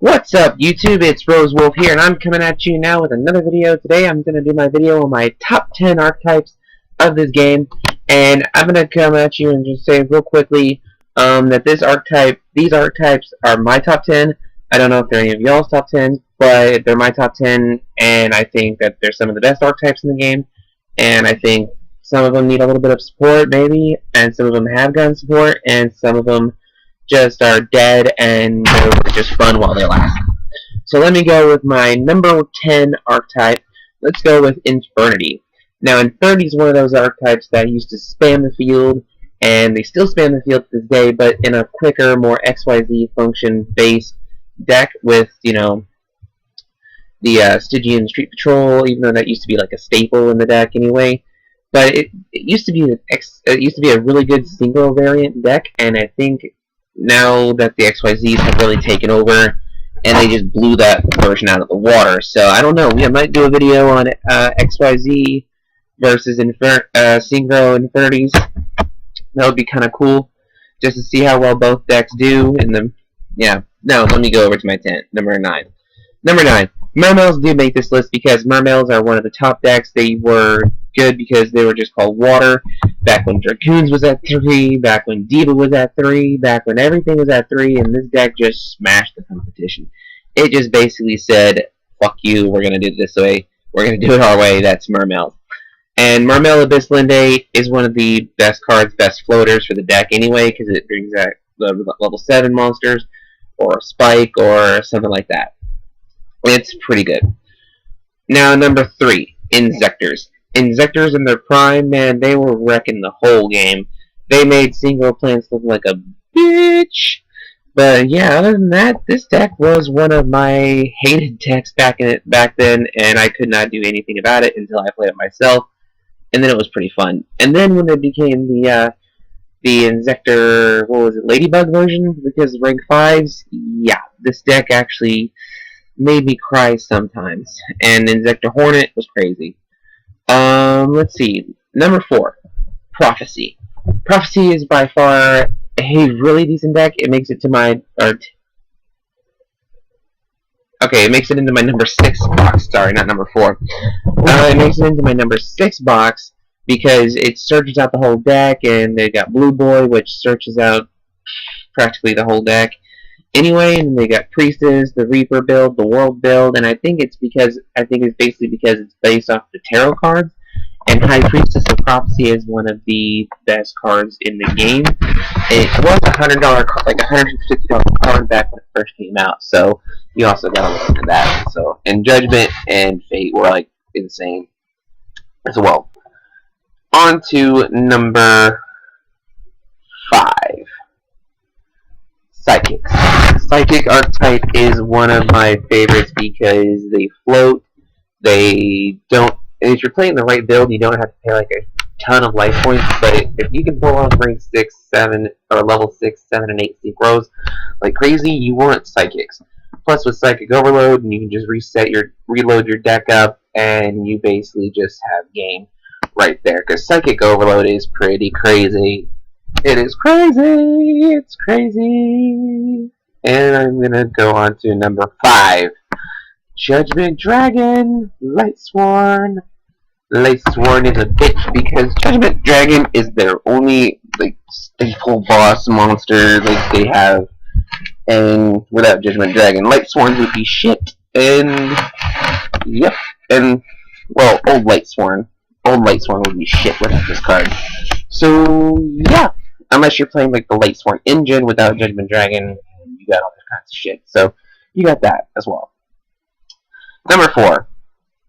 What's up, YouTube? It's Rose Wolf here, and I'm coming at you now with another video. Today I'm going to do my video on my top 10 archetypes of this game, and I'm going to come at you and just say real quickly that these archetypes are my top 10. I don't know if they're any of y'all's top 10, but they're my top 10, and I think that they're some of the best archetypes in the game, and I think some of them need a little bit of support, maybe, and some of them have gotten support, and some of them just are dead and they're just fun while they last. So let me go with my number 10 archetype. Let's go with Infernity. Now Infernity is one of those archetypes that used to spam the field, and they still spam the field to this day, but in a quicker, more XYZ function based deck with, you know, the Stygian Street Patrol, even though that used to be like a staple in the deck anyway. But it used to be a really good single variant deck, and I think now that the XYZs have really taken over, and they just blew that version out of the water. So I don't know. I might do a video on XYZ versus Synchro Infinities. That would be kind of cool, just to see how well both decks do. No, let me go over to my number 9. Number 9. Mermails do make this list because Mermails are one of the top decks. They were good because they were just called water. Back when Dracoons was at 3, back when Diva was at 3, back when everything was at 3, and this deck just smashed the competition. It just basically said, fuck you, we're going to do it this way. We're going to do it our way. That's Mermails. And Mermail Abyss Linde is one of the best cards, best floaters for the deck anyway, because it brings out the level 7 monsters, or a Spike, or something like that. It's pretty good. Now, number 3, Injectors. Injectors in their prime, man, they were wrecking the whole game. They made single plants look like a bitch. But yeah, other than that, this deck was one of my hated decks back then, and I could not do anything about it until I played it myself, and then it was pretty fun. And then when it became the Injector, what was it, Ladybug version, because rank 5s, yeah, this deck actually made me cry sometimes. And Injector Hornet was crazy. Let's see. Number 4, Prophecy. Prophecy is by far a really decent deck. It makes it to my it makes it into my number 6 box. Sorry, not number 4. It makes it into my number 6 box because it searches out the whole deck, and they got Blue Boy, which searches out practically the whole deck. Anyway, and they got Priestess, the Reaper build, the World build, and I think it's basically because it's based off the tarot cards. And High Priestess of Prophecy is one of the best cards in the game. It was $100, like $150 card back when it first came out, so you also gotta look into that. So, and Judgment and Fate were like insane as well. On to number 5. Psychics. Psychic archetype is one of my favorites because they float, they don't, and if you're playing the right build, you don't have to pay like a ton of life points, but if you can pull off rank 6, 7, or level 6, 7, and 8 synchros like crazy, you want Psychics. Plus with Psychic Overload, and you can just reload your deck up, and you basically just have game right there, because Psychic Overload is pretty crazy. It is crazy! It's crazy! And I'm gonna go on to number 5. Judgement Dragon! Lightsworn! Lightsworn is a bitch because Judgment Dragon is their only like staple boss monster like they have. And without Judgment Dragon, Lightsworn would be shit. And yep. And well, Old Lightsworn would be shit without this card. So yeah. Unless you're playing like the Lightsworn engine without Judgment Dragon, you got all this kinds of shit. So you got that as well. Number 4,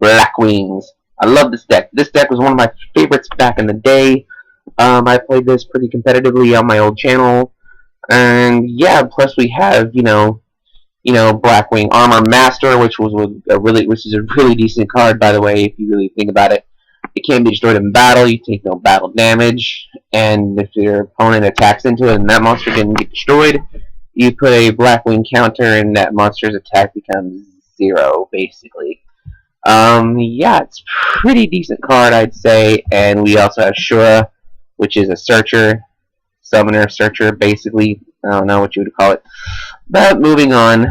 Black Wings. I love this deck. This deck was one of my favorites back in the day. I played this pretty competitively on my old channel. And yeah, plus we have, you know, Blackwing Armor Master, which is a really decent card, by the way, if you really think about it. It can't be destroyed in battle, you take no battle damage, and if your opponent attacks into it and that monster didn't get destroyed, you put a Blackwing counter and that monster's attack becomes 0, basically. Yeah, it's a pretty decent card, I'd say, and we also have Shura, which is a searcher, summoner, searcher, basically. I don't know what you would call it. But moving on,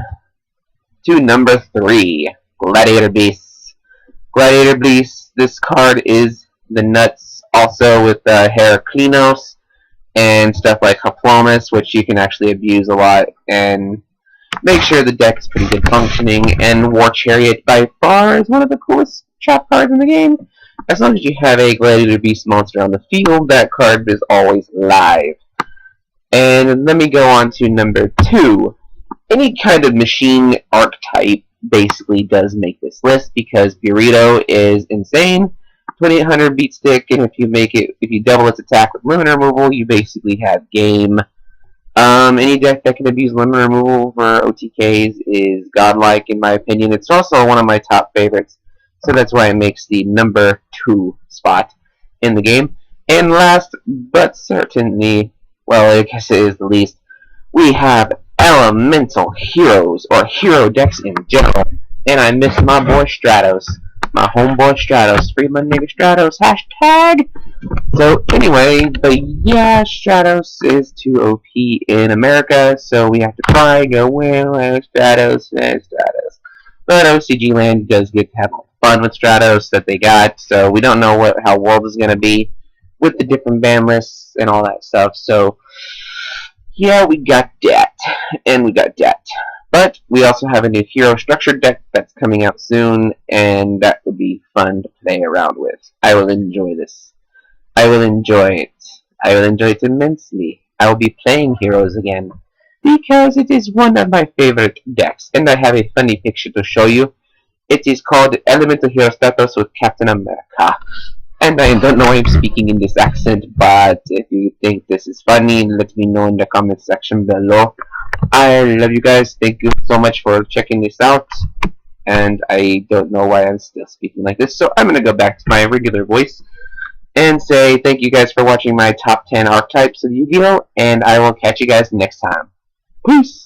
to number 3, Gladiator Beasts. Gladiator Beasts, this card is the nuts, also with Heraclinos and stuff like Hoplomus, which you can actually abuse a lot, and make sure the deck is pretty good functioning. And War Chariot by far is one of the coolest trap cards in the game. As long as you have a Gladiator Beast monster on the field, that card is always live. And let me go on to number 2. Any kind of machine archetype basically does make this list because Burrito is insane. 2800 beat stick, and if you double its attack with limit removal, you basically have game. Any deck that can abuse limit removal for OTKs is godlike in my opinion. It's also one of my top favorites, so that's why it makes the number 2 spot in the game. And last but certainly, well, I guess it is the least, we have elemental heroes, or hero decks in general. And I miss my boy Stratos. My homeboy Stratos. Free my nigga Stratos. Hashtag! So anyway, but yeah, Stratos is too OP in America, so we have to cry, go, well, Stratos. But OCG Land does get to have fun with Stratos that they got, so we don't know how World is going to be with the different ban lists and all that stuff, so yeah, we got that, and we got that. But we also have a new hero structured deck that's coming out soon, and that would be fun to play around with. I will enjoy this. I will enjoy it. I will enjoy it immensely. I will be playing heroes again, because it is one of my favorite decks, and I have a funny picture to show you. It is called Elemental Hero Stratos with Captain America. And I don't know why I'm speaking in this accent, but if you think this is funny, let me know in the comment section below. I love you guys. Thank you so much for checking this out. And I don't know why I'm still speaking like this, so I'm going to go back to my regular voice and say thank you guys for watching my top 10 archetypes of Yu-Gi-Oh! And I will catch you guys next time. Peace!